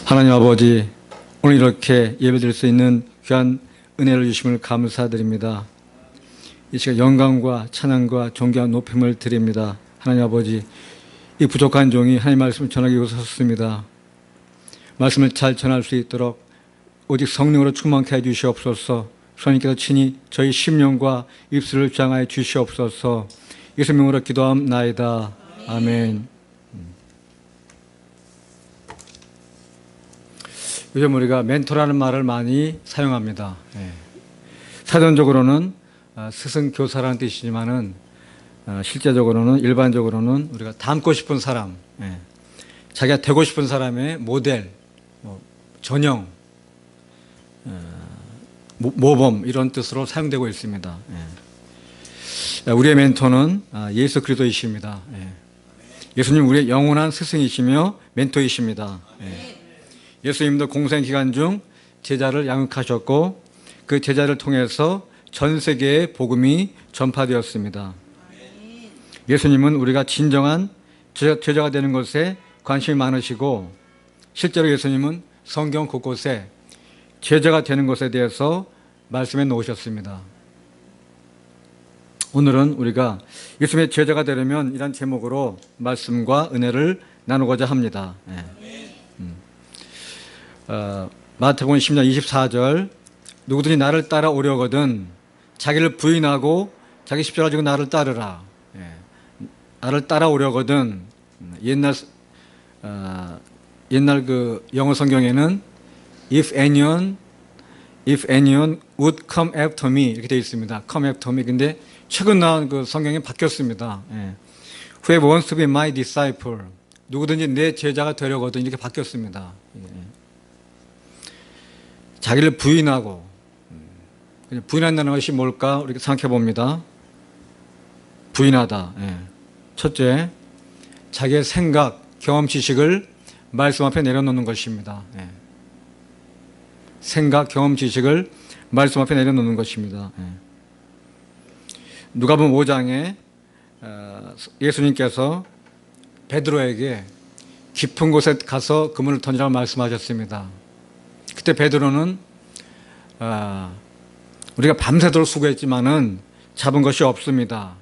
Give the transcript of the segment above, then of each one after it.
하나님 아버지, 오늘 이렇게 예배드릴 수 있는 귀한 은혜를 주심을 감사드립니다. 이 시간 영광과 찬양과 존귀한 높임을 드립니다. 하나님 아버지, 이 부족한 종이 하나님 말씀을 전하기 위해서 섰습니다. 말씀을 잘 전할 수 있도록 오직 성령으로 충만케 해주시옵소서. 주님께서 친히 저희 심령과 입술을 장하여 주시옵소서. 예수 명으로 기도함나이다. 아멘. 요즘 우리가 멘토라는 말을 많이 사용합니다. 사전적으로는 스승 교사라는 뜻이지만은 실제적으로는 일반적으로는 우리가 닮고 싶은 사람, 자기가 되고 싶은 사람의 모델, 전형, 모범 이런 뜻으로 사용되고 있습니다. 우리의 멘토는 예수 그리스도이십니다. 예수님 우리의 영원한 스승이시며 멘토이십니다. 예수님도 공생 기간 중 제자를 양육하셨고 그 제자를 통해서 전 세계에 복음이 전파되었습니다. 예수님은 우리가 진정한 제자가 되는 것에 관심이 많으시고 실제로 예수님은 성경 곳곳에 제자가 되는 것에 대해서 말씀해 놓으셨습니다. 오늘은 우리가 예수님의 제자가 되려면 이런 제목으로 말씀과 은혜를 나누고자 합니다. 마태복음 10장 24절 누구든지 나를 따라오려거든 자기를 부인하고 자기 십자가 지고 나를 따르라. 나를 따라오려거든 옛날 그 영어 성경에는 if anyone would come after me 이렇게 되어 있습니다. come after me. 근데 최근 나온 그 성경이 바뀌었습니다. whoever wants to be my disciple 누구든지 내 제자가 되려거든 이렇게 바뀌었습니다. 자기를 부인하고 부인한다는 것이 뭘까? 이렇게 생각해 봅니다. 부인하다. 첫째, 자기의 생각, 경험, 지식을 말씀 앞에 내려놓는 것입니다. 생각, 경험, 지식을 말씀 앞에 내려놓는 것입니다. 누가복음 5장에 예수님께서 베드로에게 깊은 곳에 가서 그물을 던지라고 말씀하셨습니다. 그때 베드로는 우리가 밤새도록 수고했지만은 잡은 것이 없습니다.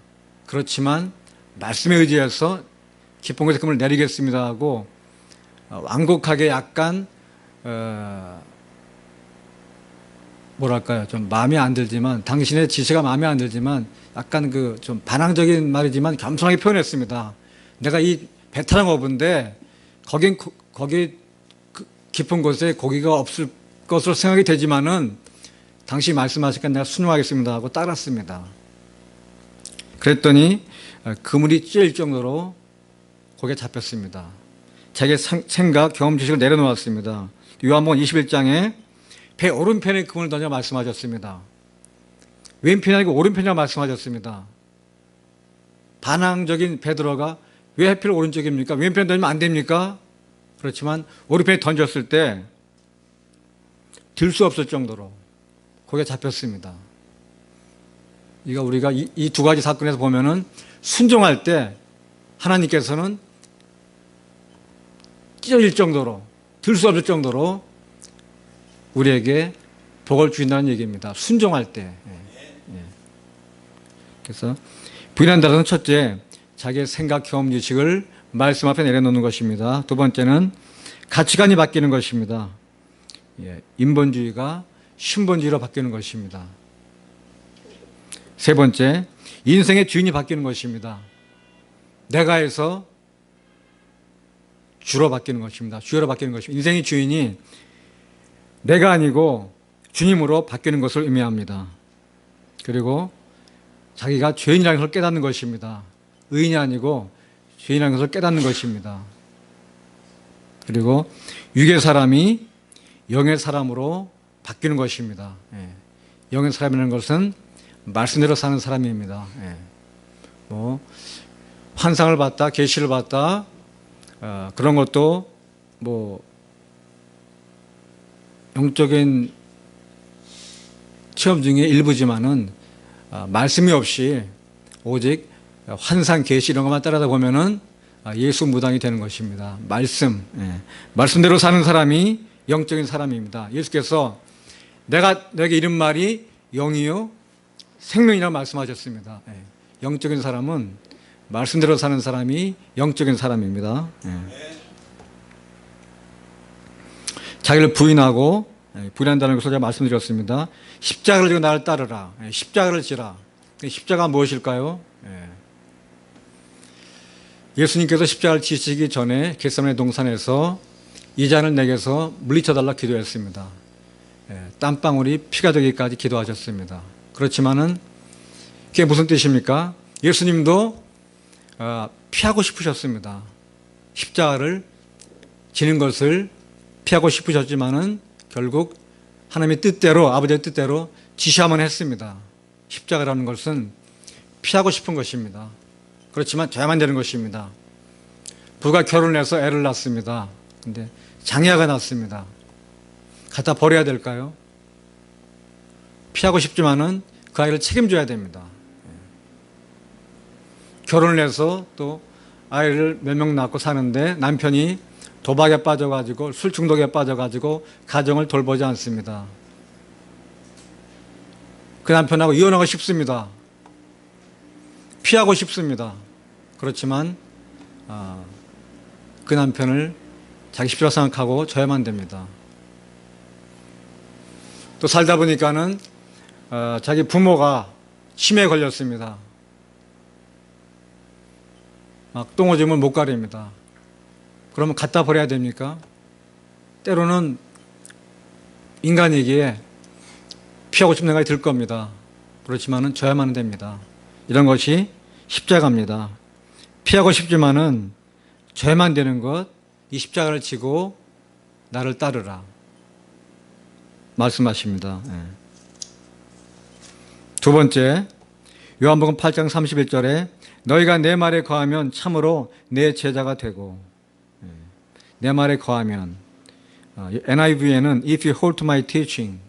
그렇지만 말씀에 의지해서 깊은 곳에 그물을 내리겠습니다 하고 완곡하게 약간 뭐랄까요, 좀 마음에 안 들지만 당신의 지시가 마음에 안 들지만 약간 그 좀 반항적인 말이지만 겸손하게 표현했습니다. 내가 이 배탈은 어부인데 거기 깊은 곳에 고기가 없을 것으로 생각이 되지만은 당신이 말씀하시니까 내가 순종하겠습니다 하고 따랐습니다. 그랬더니 그물이 찔릴 정도로 고기가 잡혔습니다. 자기의 생각, 경험, 지식을 내려놓았습니다. 요한복음 21장에 배 오른편에 그물을 던져 말씀하셨습니다. 왼편이 아니고 오른편이라고 말씀하셨습니다. 반항적인 베드로가 왜 하필 오른쪽입니까? 왼편에 던지면 안 됩니까? 그렇지만 오른편에 던졌을 때 들 수 없을 정도로 고기가 잡혔습니다. 우리가 이 두 가지 사건에서 보면은 순종할 때 하나님께서는 찢어질 정도로 들 수 없을 정도로 우리에게 복을 주신다는 얘기입니다. 순종할 때. 그래서 부인한다는 것은 첫째, 자기의 생각, 경험, 지식을 말씀 앞에 내려놓는 것입니다. 두 번째는 가치관이 바뀌는 것입니다. 인본주의가 신본주의로 바뀌는 것입니다. 세 번째, 인생의 주인이 바뀌는 것입니다. 내가에서 주로 바뀌는 것입니다. 주여로 바뀌는 것입니다. 인생의 주인이 내가 아니고 주님으로 바뀌는 것을 의미합니다. 그리고 자기가 죄인이라는 것을 깨닫는 것입니다. 의인이 아니고 죄인이라는 것을 깨닫는 것입니다. 그리고 육의 사람이 영의 사람으로 바뀌는 것입니다. 영의 사람이라는 것은 말씀대로 사는 사람입니다. 환상을 봤다, 계시를 봤다, 그런 것도 영적인 체험 중에 일부지만은 말씀이 없이 오직 환상, 계시 이런 것만 따라다 보면은 예수 무당이 되는 것입니다. 말씀, 말씀대로 사는 사람이 영적인 사람입니다. 예수께서 내가 너에게 이른 말이 영이요 생명이라고 말씀하셨습니다. 영적인 사람은 말씀대로 사는 사람이 영적인 사람입니다. 자기를 부인하고 부인한다는 것을 제가 말씀드렸습니다. 십자가를 지고 나를 따르라. 십자가를 지라. 십자가 무엇일까요? 예수님께서 십자가를 지시기 전에 겟세마네 동산에서 이 잔을 내게서 물리쳐달라 기도했습니다. 땀방울이 피가 되기까지 기도하셨습니다. 그렇지만은 그게 무슨 뜻입니까? 예수님도 피하고 싶으셨습니다. 십자가를 지는 것을 피하고 싶으셨지만은 결국 하나님의 뜻대로, 아버지의 뜻대로 지시하면 했습니다. 십자가라는 것은 피하고 싶은 것입니다. 그렇지만 져야만 되는 것입니다. 부가 결혼해서 애를 낳습니다. 근데 장애아가 낳습니다. 갖다 버려야 될까요? 피하고 싶지만은 그 아이를 책임져야 됩니다. 결혼을 해서 또 아이를 몇 명 낳고 사는데 남편이 도박에 빠져가지고 술 중독에 빠져가지고 가정을 돌보지 않습니다. 그 남편하고 이혼하고 싶습니다. 피하고 싶습니다. 그렇지만 그 남편을 자기 십자가 생각하고 져야만 됩니다. 또 살다 보니까는 자기 부모가 치매에 걸렸습니다. 막 똥오줌을 못 가립니다. 그러면 갖다 버려야 됩니까? 때로는 인간이기에 피하고 싶은 생각이 들 겁니다. 그렇지만은 져야만 됩니다. 이런 것이 십자가입니다. 피하고 싶지만은 져야만 되는 것, 이 십자가를 지고 나를 따르라 말씀하십니다. 두 번째, 요한복음 8장 31절에 너희가 내 말에 거하면 참으로 내 제자가 되고, 내 말에 거하면, NIV에는 if you hold to my teaching,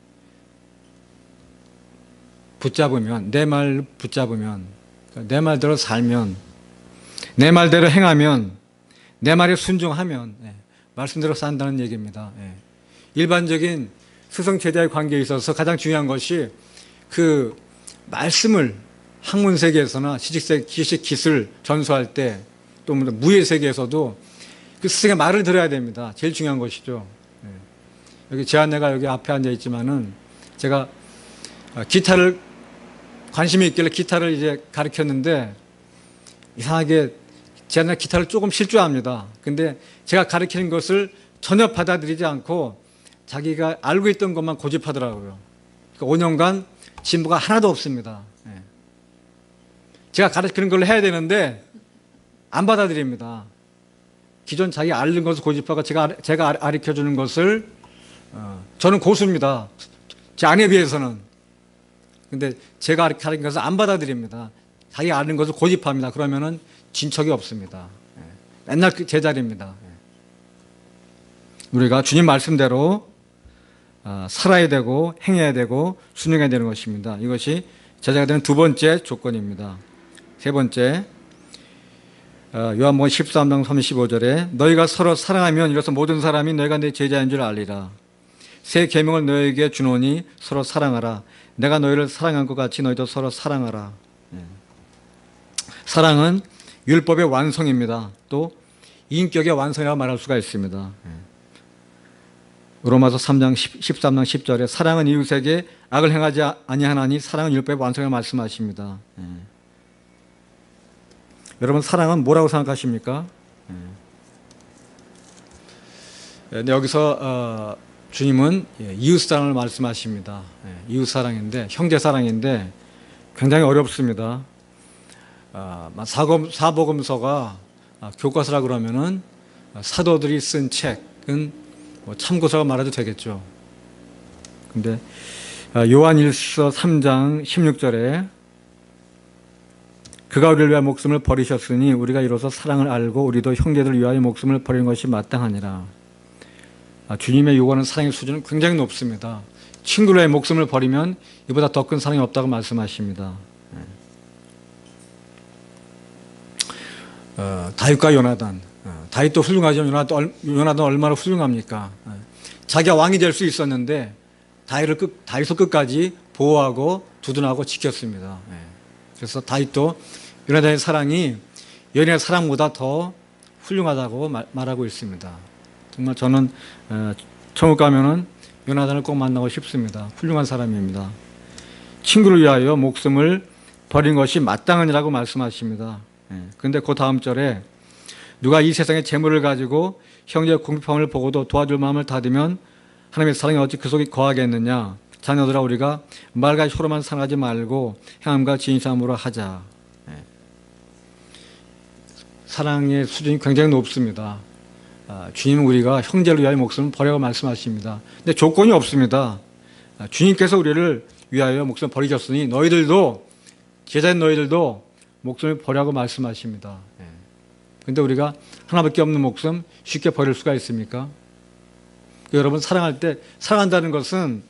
붙잡으면, 내 말 붙잡으면, 내 말대로 살면, 내 말대로 행하면, 내 말에 순종하면 말씀대로 산다는 얘기입니다. 일반적인 스승 제자의 관계에 있어서 가장 중요한 것이 그 말씀을 학문 세계에서나 지식 기술 전수할 때 또 무예 세계에서도 그 스승의 말을 들어야 됩니다. 제일 중요한 것이죠. 여기 제 아내가 여기 앞에 앉아 있지만은 제가 기타를 관심이 있길래 기타를 이제 가르쳤는데 이상하게 제 아내가 기타를 조금 칠 줄 압니다. 근데 제가 가르치는 것을 전혀 받아들이지 않고 자기가 알고 있던 것만 고집하더라고요. 그러니까 5년간 진보가 하나도 없습니다. 제가 가르치는 걸 해야 되는데 안 받아들입니다. 기존 자기 아는 것을 고집하고 제가 가르쳐주는 것을 저는 고수입니다. 제 아내에 비해서는. 근데 제가 가르치는 것을 안 받아들입니다. 자기 아는 것을 고집합니다. 그러면은 진척이 없습니다. 맨날 제자리입니다. 우리가 주님 말씀대로 살아야 되고 행해야 되고 순종해야 되는 것입니다. 이것이 제자가 되는 두 번째 조건입니다. 세 번째, 요한복음 13장 35절에 너희가 서로 사랑하면 이로써 모든 사람이 너희가 내 제자인 줄 알리라. 새 계명을 너희에게 주노니 서로 사랑하라. 내가 너희를 사랑한 것 같이 너희도 서로 사랑하라. 사랑은 율법의 완성입니다. 또 인격의 완성이라고 말할 수가 있습니다. 로마서 3장 13장 10절에 사랑은 이웃에게 악을 행하지 아니하나니 사랑은 율법의 완성이라고 말씀하십니다. 여러분 사랑은 뭐라고 생각하십니까? 근데 여기서 주님은 이웃사랑을 말씀하십니다. 이웃사랑인데 형제사랑인데 굉장히 어렵습니다. 사복음서가 교과서라 그러면은 사도들이 쓴 책은 뭐 참고서가 말해도 되겠죠. 근데 요한일서 3장 16절에 그가 우리를 위하여 목숨을 버리셨으니 우리가 이로써 사랑을 알고 우리도 형제들을 위하여 목숨을 버리는 것이 마땅하니라. 주님의 요구하는 사랑의 수준은 굉장히 높습니다. 친구를 위하여 목숨을 버리면 이보다 더 큰 사랑이 없다고 말씀하십니다. 다윗과 요나단. 다윗도 훌륭하지만 요나단 얼마나 훌륭합니까? 자기가 왕이 될 수 있었는데 다윗을 끝까지 보호하고 두둔하고 지켰습니다. 그래서 다윗도 요나단의 사랑이 여인의 사랑보다 더 훌륭하다고 말하고 있습니다. 정말 저는 천국 가면은 요나단을 꼭 만나고 싶습니다. 훌륭한 사람입니다. 친구를 위하여 목숨을 버린 것이 마땅하니라고 말씀하십니다. 그런데 그 다음 절에 누가 이 세상의 재물을 가지고 형제의 궁핍함을 보고도 도와줄 마음을 닫으면 하나님의 사랑이 어찌 그 속에 거하겠느냐. 자녀들아 우리가 말과 혀로만 상하지 말고 행함과 진실함으로 하자. 사랑의 수준이 굉장히 높습니다. 주님은 우리가 형제를 위하여 목숨을 버리라고 말씀하십니다. 근데 조건이 없습니다. 주님께서 우리를 위하여 목숨을 버리셨으니 너희들도 제자인 너희들도 목숨을 버리라고 말씀하십니다. 그런데 우리가 하나밖에 없는 목숨 쉽게 버릴 수가 있습니까? 여러분 사랑할 때 사랑한다는 것은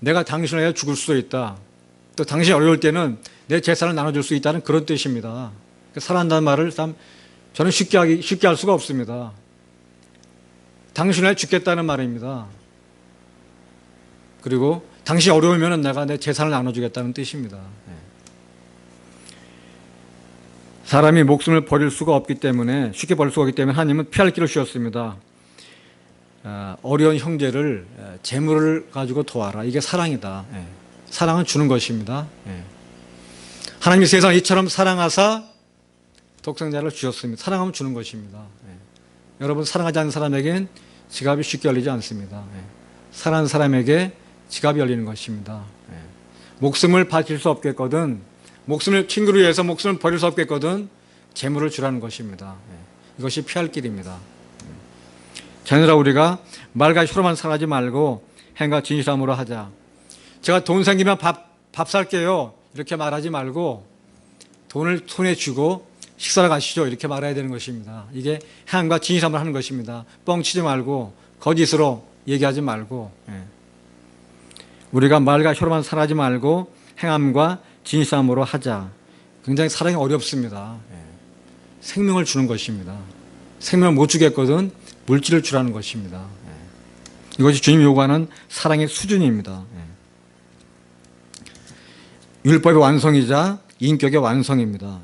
내가 당신을 위해 죽을 수도 있다. 또 당신이 어려울 때는 내 재산을 나눠줄 수 있다는 그런 뜻입니다. 사랑한다는 말을 저는 쉽게 할 수가 없습니다. 당신을 위해 죽겠다는 말입니다. 그리고 당신이 어려우면 내가 내 재산을 나눠주겠다는 뜻입니다. 사람이 목숨을 버릴 수가 없기 때문에 쉽게 버릴 수가 없기 때문에 하나님은 피할 길을 주셨습니다. 어려운 형제를 재물을 가지고 도와라. 이게 사랑이다. 사랑은 주는 것입니다. 하나님이 세상을 이처럼 사랑하사 독생자를 주셨습니다. 사랑하면 주는 것입니다. 여러분 사랑하지 않는 사람에겐 지갑이 쉽게 열리지 않습니다. 사랑하는 사람에게 지갑이 열리는 것입니다. 목숨을 바칠 수 없겠거든 친구를 위해서 목숨을 버릴 수 없겠거든 재물을 주라는 것입니다. 이것이 피할 길입니다. 자녀들아 우리가 말과 혀로만 살아지 말고 행과 진실함으로 하자. 제가 돈 생기면 밥 살게요 이렇게 말하지 말고 돈을 손에 쥐고 식사를 가시죠 이렇게 말해야 되는 것입니다. 이게 행과 진실함으로 하는 것입니다. 뻥치지 말고 거짓으로 얘기하지 말고 우리가 말과 혀로만 살아지 말고 행함과 진실함으로 하자. 굉장히 사랑이 어렵습니다. 생명을 주는 것입니다. 생명을 못 주겠거든 물질을 주라는 것입니다. 이것이 주님이 요구하는 사랑의 수준입니다. 율법의 완성이자 인격의 완성입니다.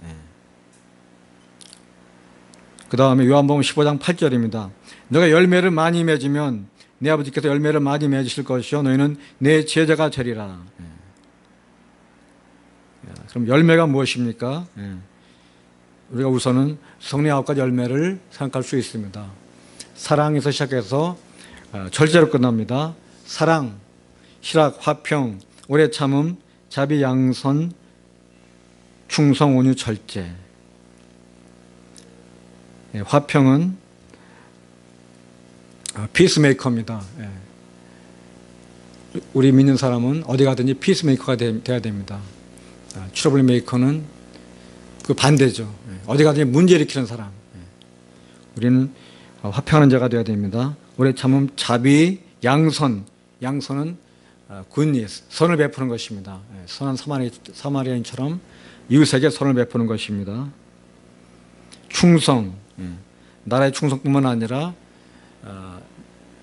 그 다음에 요한복음 15장 8절입니다. 너가 열매를 많이 맺으면 내 아버지께서 열매를 많이 맺으실 것이요 너희는 내 제자가 되리라. 그럼 열매가 무엇입니까? 우리가 우선은 성령 9가지 열매를 생각할 수 있습니다. 사랑에서 시작해서 절제로 끝납니다. 사랑, 희락, 화평, 오래 참음, 자비, 양선, 충성, 온유, 절제. 화평은 피스메이커입니다. 우리 믿는 사람은 어디 가든지 피스메이커가 돼야 됩니다. 트러블 메이커는 그 반대죠. 어디 가든지 문제 일으키는 사람. 우리는 화평하는 자가 되어야 됩니다. 오래 참음, 자비, 양선. 양선은 굿니스, 선을 베푸는 것입니다. 선한 사마리아인처럼 이웃에게 선을 베푸는 것입니다. 충성, 나라의 충성뿐만 아니라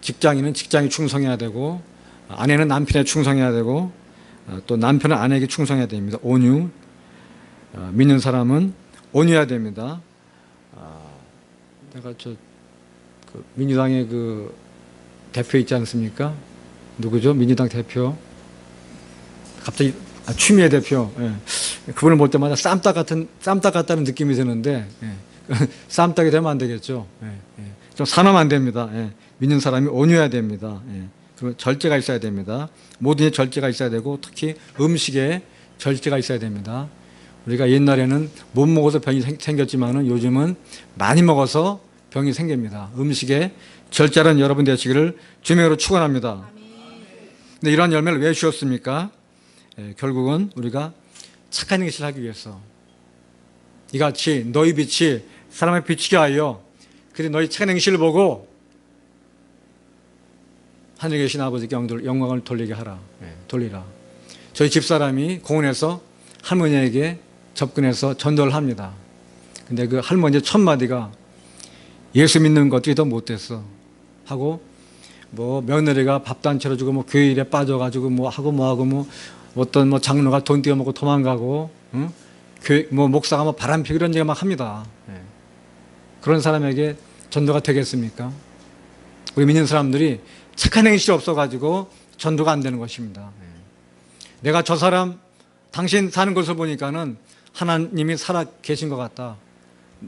직장인은 직장에 충성해야 되고 아내는 남편에 충성해야 되고 또 남편은 아내에게 충성해야 됩니다. 온유, 믿는 사람은 온유해야 됩니다. 내가 민주당의 그 대표 있지 않습니까? 누구죠? 민주당 대표. 갑자기 추미애 대표. 그분을 볼 때마다 쌈딱 같다는 느낌이 드는데 쌈딱이 되면 안 되겠죠. 좀 사나면 안 됩니다. 믿는 사람이 온유해야 됩니다. 그리고 절제가 있어야 됩니다. 모든 게 절제가 있어야 되고 특히 음식에 절제가 있어야 됩니다. 우리가 옛날에는 못 먹어서 병이 생겼지만은 요즘은 많이 먹어서 병이 생깁니다. 음식에 절제하는 여러분 되시기를 주님으로 축원합니다. 근데 이러한 열매를 왜 주었습니까? 결국은 우리가 착한 행실을 하기 위해서 이같이 너희 빛이 사람의 비치게 하여 그들이 너희 착한 행실을 보고 하늘에 계신 아버지께 영광을 돌리게 하라. 돌리라. 저희 집사람이 공원에서 할머니에게 접근해서 전도를 합니다. 근데 그 할머니 첫 마디가 예수 믿는 것들이 더 못됐어 하고, 뭐 며느리가 밥도 안 차려주고 뭐 교회 일에 빠져가지고 뭐 하고 뭐 하고 뭐 어떤 뭐 장로가 돈 띄어먹고 도망가고, 응? 교회 뭐 목사가 뭐 바람피고 이런 얘기 막 합니다. 예. 그런 사람에게 전도가 되겠습니까? 우리 믿는 사람들이 착한 행실이 없어가지고 전도가 안 되는 것입니다. 예. 내가 저 사람 당신 사는 것을 보니까는 하나님이 살아 계신 것 같다.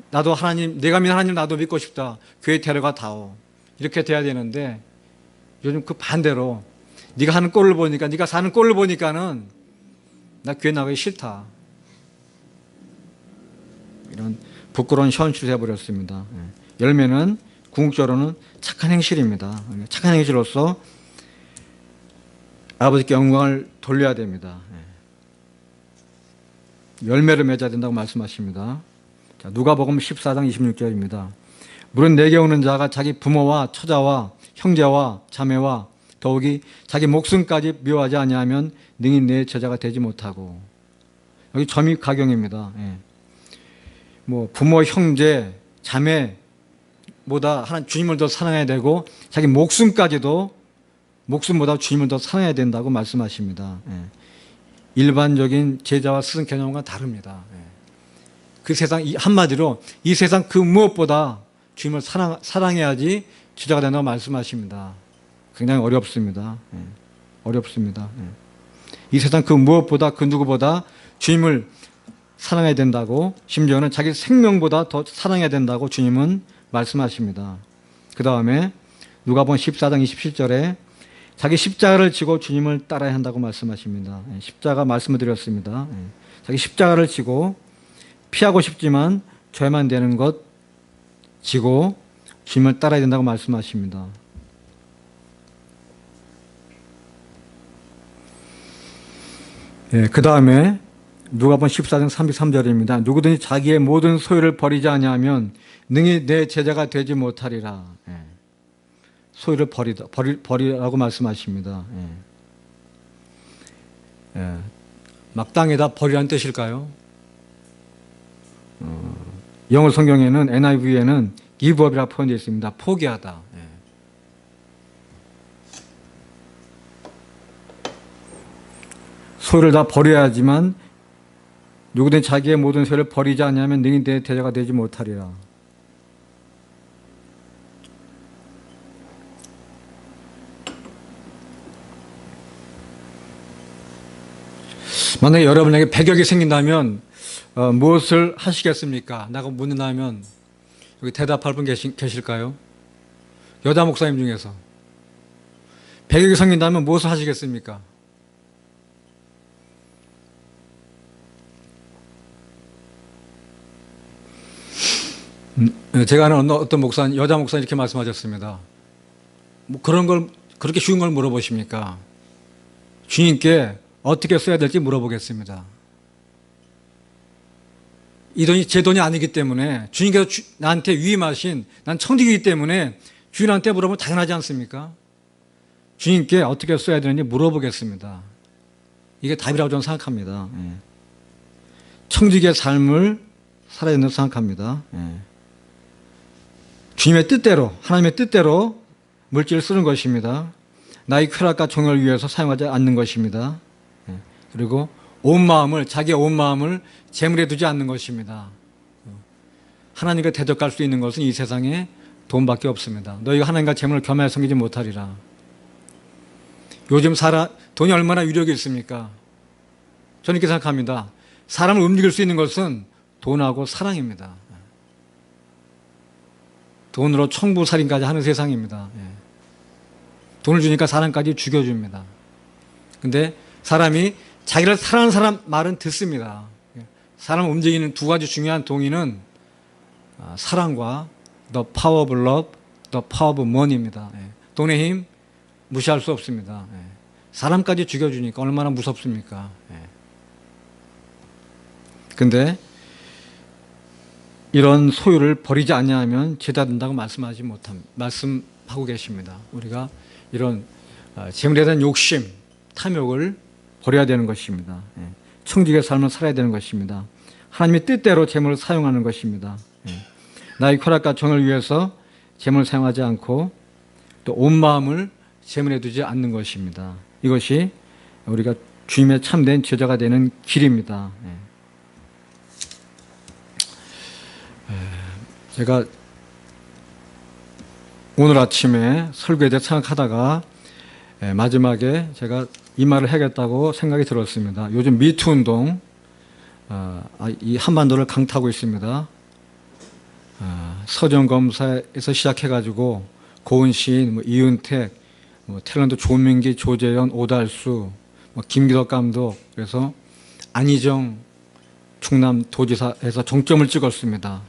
나도 하나님, 내가 믿는 하나님 나도 믿고 싶다. 교회 데려가 다오. 이렇게 돼야 되는데 요즘 그 반대로 네가 하는 꼴을 보니까, 네가 사는 꼴을 보니까는 나 교회 나가기 싫다. 이런 부끄러운 현실을 해버렸습니다. 열매는 궁극적으로는 착한 행실입니다. 착한 행실로서 아버지께 영광을 돌려야 됩니다. 열매를 맺어야 된다고 말씀하십니다. 자, 누가복음 14장 26절입니다. 물은 내게 오는 자가 자기 부모와 처자와 형제와 자매와 더욱이 자기 목숨까지 미워하지 아니하면 능히 내 제자가 되지 못하고. 여기 점입 가경입니다. 예. 뭐 부모, 형제, 자매보다 하나님 주님을 더 사랑해야 되고 자기 목숨까지도 목숨보다 주님을 더 사랑해야 된다고 말씀하십니다. 예. 일반적인 제자와 스승 개념과 다릅니다. 예. 그 세상, 한마디로 이 세상 그 무엇보다 주님을 사랑해야지 제자가 된다고 말씀하십니다. 굉장히 어렵습니다. 예. 어렵습니다. 예. 이 세상 그 무엇보다 그 누구보다 주님을 사랑해야 된다고, 심지어는 자기 생명보다 더 사랑해야 된다고 주님은 말씀하십니다. 그 다음에 누가복음 14장 27절에 자기 십자가를 지고 주님을 따라야 한다고 말씀하십니다. 예. 십자가 말씀을 드렸습니다. 예. 자기 십자가를 지고 피하고 싶지만 죄만 되는 것 지고 주님을 따라야 된다고 말씀하십니다. 예, 그 다음에 누가복음 14장 33절입니다. 누구든지 자기의 모든 소유를 버리지 아니하면 능히 내 제자가 되지 못하리라. 예. 소유를 버리라고 말씀하십니다. 예. 예. 마땅히다 버리라는 뜻일까요? 영어 성경에는 NIV에는 give up이라고 표현되어 있습니다. 포기하다. 예. 소유를 다 버려야지만 누구든 자기의 모든 소유를 버리지 않으면 능히 내 제자가 되지 못하리라. 만약에 여러분에게 100억이 생긴다면 무엇을 하시겠습니까? 라고 묻는다면 여기 대답할 분 계실까요? 여자 목사님 중에서 100억이 생긴다면 무엇을 하시겠습니까? 제가 아는 어떤 목사님, 여자 목사님 이렇게 말씀하셨습니다. 뭐 그런 걸, 그렇게 쉬운 걸 물어보십니까? 주님께 어떻게 써야 될지 물어보겠습니다. 이 돈이 제 돈이 아니기 때문에 주님께서 나한테 위임하신, 난 청직이기 때문에 주인한테 물어보면 당연하지 않습니까? 주님께 어떻게 써야 되는지 물어보겠습니다. 이게 답이라고 저는 생각합니다. 예. 청직의 삶을 살아야 된다고 생각합니다. 예. 주님의 뜻대로, 하나님의 뜻대로 물질을 쓰는 것입니다. 나의 쾌락과 정을 위해서 사용하지 않는 것입니다. 예. 그리고 온 마음을, 자기의 온 마음을 재물에 두지 않는 것입니다. 하나님과 대적할 수 있는 것은 이 세상에 돈밖에 없습니다. 너희가 하나님과 재물을 겸하여 섬기지 못하리라. 요즘 돈이 얼마나 위력이 있습니까? 저는 이렇게 생각합니다. 사람을 움직일 수 있는 것은 돈하고 사랑입니다. 돈으로 청부살인까지 하는 세상입니다. 돈을 주니까 사람까지 죽여줍니다. 근데 사람이 자기를 사랑하는 사람 말은 듣습니다. 사람을 움직이는 두 가지 중요한 동의는 사랑과 the power of love, the power of money입니다. 돈의 힘 무시할 수 없습니다. 사람까지 죽여주니까 얼마나 무섭습니까? 근데 이런 소유를 버리지 않냐면 제자 된다고 말씀하고 계십니다. 우리가 이런 재물에 대한 욕심, 탐욕을 버려야 되는 것입니다. 청직의 삶을 살아야 되는 것입니다. 하나님의 뜻대로 재물을 사용하는 것입니다. 나의 쾌락과 정을 위해서 재물을 사용하지 않고 또 온 마음을 재물에 두지 않는 것입니다. 이것이 우리가 주님의 참된 제자가 되는 길입니다. 제가 오늘 아침에 설교에 대해 생각하다가 마지막에 제가 이 말을 해야겠다고 생각이 들었습니다. 요즘 미투 운동, 이 한반도를 강타하고 있습니다. 서정검사에서 시작해가지고 고은시인, 이은택, 탤런트 조민기, 조재현, 오달수, 김기덕 감독, 그래서 안희정 충남 도지사에서 정점을 찍었습니다.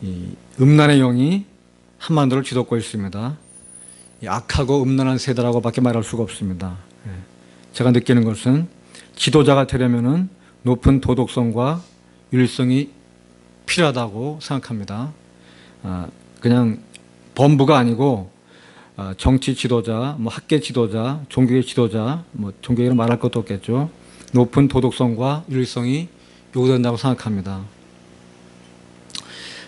이 음란의 영이 한반도를 뒤덮고 있습니다. 이 악하고 음란한 세대라고밖에 말할 수가 없습니다. 제가 느끼는 것은 지도자가 되려면은 높은 도덕성과 윤리성이 필요하다고 생각합니다. 그냥 범부가 아니고 정치 지도자, 학계 지도자, 종교의 지도자, 종교계로 말할 것도 없겠죠. 높은 도덕성과 윤리성이 요구된다고 생각합니다.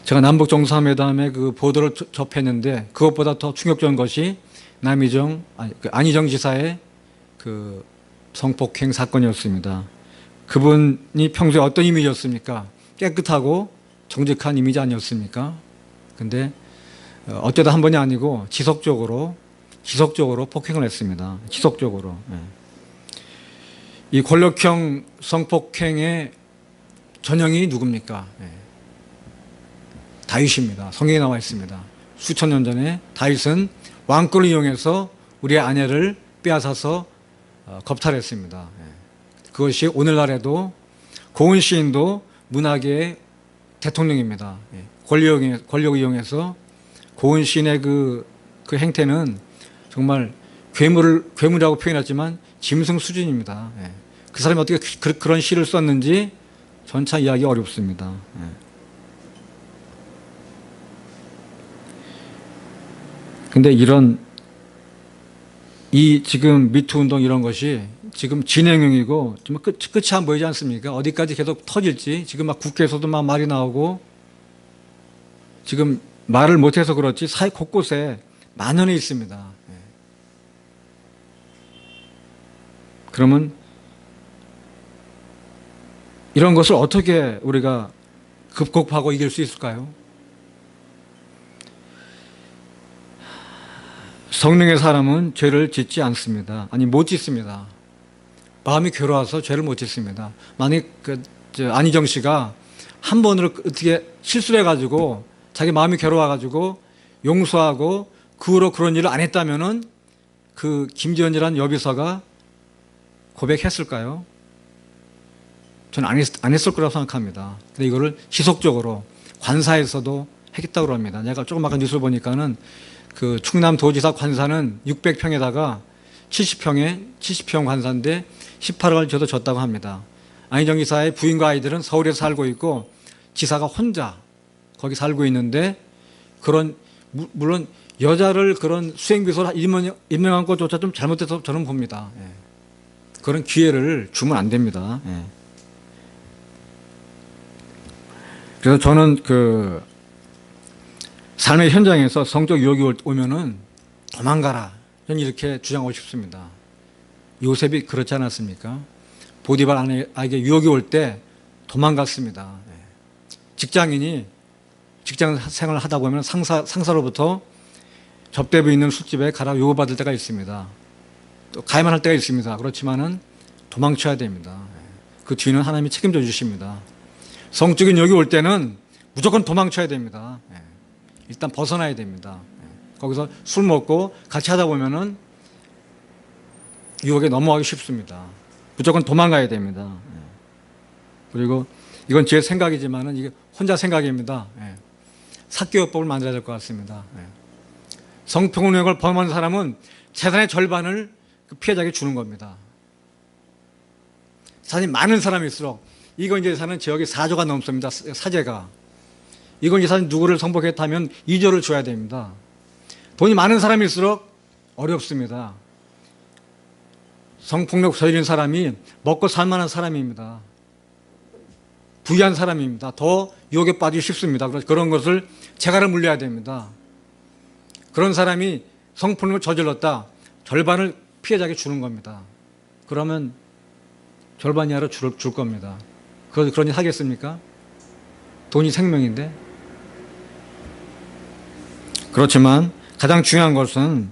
제가 남북 정상회담의 그 보도를 접했는데 그것보다 더 충격적인 것이 안희정 지사의 그 성폭행 사건이었습니다. 그분이 평소에 어떤 이미지였습니까? 깨끗하고 정직한 이미지 아니었습니까? 근데 어쩌다 한 번이 아니고 지속적으로 폭행을 했습니다. 지속적으로. 이 권력형 성폭행의 전형이 누굽니까? 다윗입니다. 성경에 나와 있습니다. 수천 년 전에 다윗은 왕권을 이용해서 우리의 아내를 빼앗아서 겁탈했습니다. 그것이 오늘날에도 고은 시인도 문학의 대통령입니다. 권력을 이용해서 고은 시인의 그 행태는 정말 괴물이라고 표현했지만 짐승 수준입니다. 그 사람이 어떻게 그런 시를 썼는지 전차 이해하기 어렵습니다. 근데 지금 미투 운동 이런 것이 지금 진행형이고 정말 끝이 안 보이지 않습니까? 어디까지 계속 터질지 지금 국회에서도 말이 나오고 지금 말을 못해서 그렇지 사회 곳곳에 만연해 있습니다. 그러면 이런 것을 어떻게 우리가 극복하고 이길 수 있을까요? 성령의 사람은 죄를 짓지 않습니다. 아니 못 짓습니다. 마음이 괴로워서 죄를 못 짓습니다. 만약 안희정 씨가 한 번으로 어떻게 실수를 해가지고 자기 마음이 괴로워가지고 용서하고 그 후로 그런 일을 안 했다면은 그 김지연이라는 여비서가 고백했을까요? 저는 안 했을 거라고 생각합니다. 근데 이거를 지속적으로 관사에서도 했다고 합니다. 내가 조금 아까 뉴스를 보니까는 그 충남도지사 관사는 600평에다가 70평 관사인데 18억을 줘도 줬다고 합니다. 안희정 지사의 부인과 아이들은 서울에 살고 있고 지사가 혼자 거기 살고 있는데 물론 여자를 그런 수행비서를 임명한 것조차 좀 잘못해서 저는 봅니다. 그런 기회를 주면 안 됩니다. 그래서 저는 그 삶의 현장에서 성적 유혹이 오면은 도망가라. 저는 이렇게 주장하고 싶습니다. 요셉이 그렇지 않았습니까? 보디발 아내에게 유혹이 올 때 도망갔습니다. 직장인이 직장 생활을 하다 보면 상사로부터 접대부 있는 술집에 가라 요구받을 때가 있습니다. 또 가야만 할 때가 있습니다. 그렇지만은 도망쳐야 됩니다. 그 뒤는 하나님이 책임져 주십니다. 성적인 유혹이 올 때는 무조건 도망쳐야 됩니다. 일단 벗어나야 됩니다. 거기서 술 먹고 같이 하다 보면은 유혹에 넘어가기 쉽습니다. 무조건 도망가야 됩니다. 그리고 이건 제 생각이지만은 이게 혼자 생각입니다. 사교육법을 만들어야 될 것 같습니다. 성폭력을 범한 사람은 재산의 절반을 그 피해자에게 주는 겁니다. 재산이 많은 사람일수록 이건 재산은 지역이 4조가 넘습니다. 사재가. 이건 재산 누구를 성폭했다면 2조를 줘야 됩니다. 돈이 많은 사람일수록 어렵습니다. 성폭력 저지른 사람이 먹고 살 만한 사람입니다. 부유한 사람입니다. 더 유혹에 빠지기 쉽습니다. 그래서 그런 것을 재갈을 물려야 됩니다. 그런 사람이 성폭력을 저질렀다. 절반을 피해자에게 주는 겁니다. 그러면 절반 이하로 줄 겁니다. 그런 일 하겠습니까? 돈이 생명인데. 그렇지만 가장 중요한 것은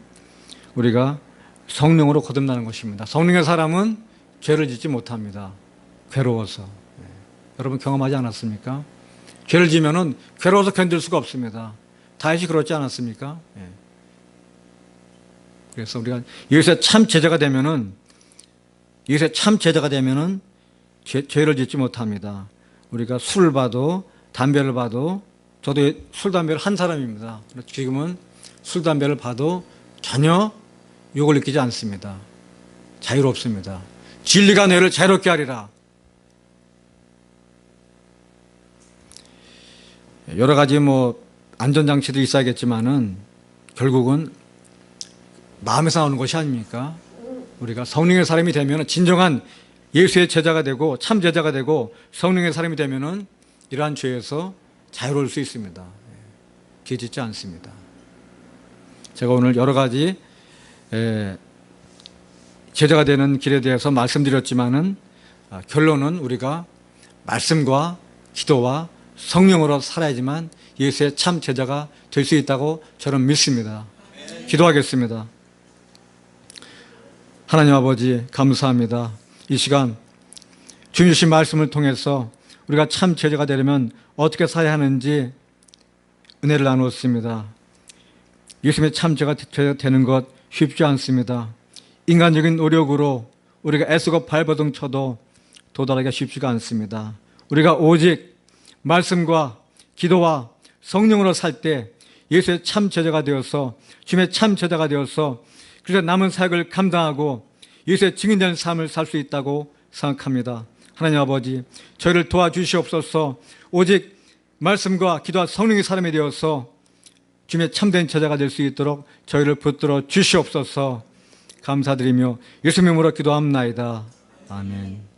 우리가 성령으로 거듭나는 것입니다. 성령의 사람은 죄를 짓지 못합니다. 괴로워서. 여러분 경험하지 않았습니까? 죄를 지면은 괴로워서 견딜 수가 없습니다. 다윗이 그렇지 않았습니까? 그래서 우리가 예수의 참 제자가 되면은 죄를 짓지 못합니다. 우리가 술을 봐도 담배를 봐도, 저도 술 담배를 한 사람입니다. 지금은 술 담배를 봐도 전혀 욕을 느끼지 않습니다. 자유롭습니다. 진리가 너희를 자유롭게 하리라. 여러 가지 안전장치도 있어야겠지만은 결국은 마음에서 나오는 것이 아닙니까? 우리가 성령의 사람이 되면 진정한 예수의 제자가 되고 참 제자가 되고 성령의 사람이 되면은 이러한 죄에서 자유로울 수 있습니다. 죄 짓지 않습니다. 제가 오늘 여러 가지 제자가 되는 길에 대해서 말씀드렸지만은 결론은 우리가 말씀과 기도와 성령으로 살아야지만 예수의 참 제자가 될 수 있다고 저는 믿습니다. 기도하겠습니다. 하나님 아버지 감사합니다. 이 시간 주님 주신 말씀을 통해서 우리가 참 제자가 되려면 어떻게 살아야 하는지 은혜를 나누었습니다. 예수님의 참 제자가 되는 것 쉽지 않습니다. 인간적인 노력으로 우리가 애쓰고 발버둥 쳐도 도달하기가 쉽지가 않습니다. 우리가 오직 말씀과 기도와 성령으로 살 때 예수의 참 제자가 되어서 주님의 참 제자가 되어서 그래서 남은 사역을 감당하고 예수의 증인되는 삶을 살 수 있다고 생각합니다. 하나님 아버지, 저희를 도와주시옵소서. 오직 말씀과 기도와 성령의 사람이 되어서 주님의 참된 제자가 될 수 있도록 저희를 붙들어 주시옵소서. 감사드리며 예수님으로 기도합나이다. 아멘.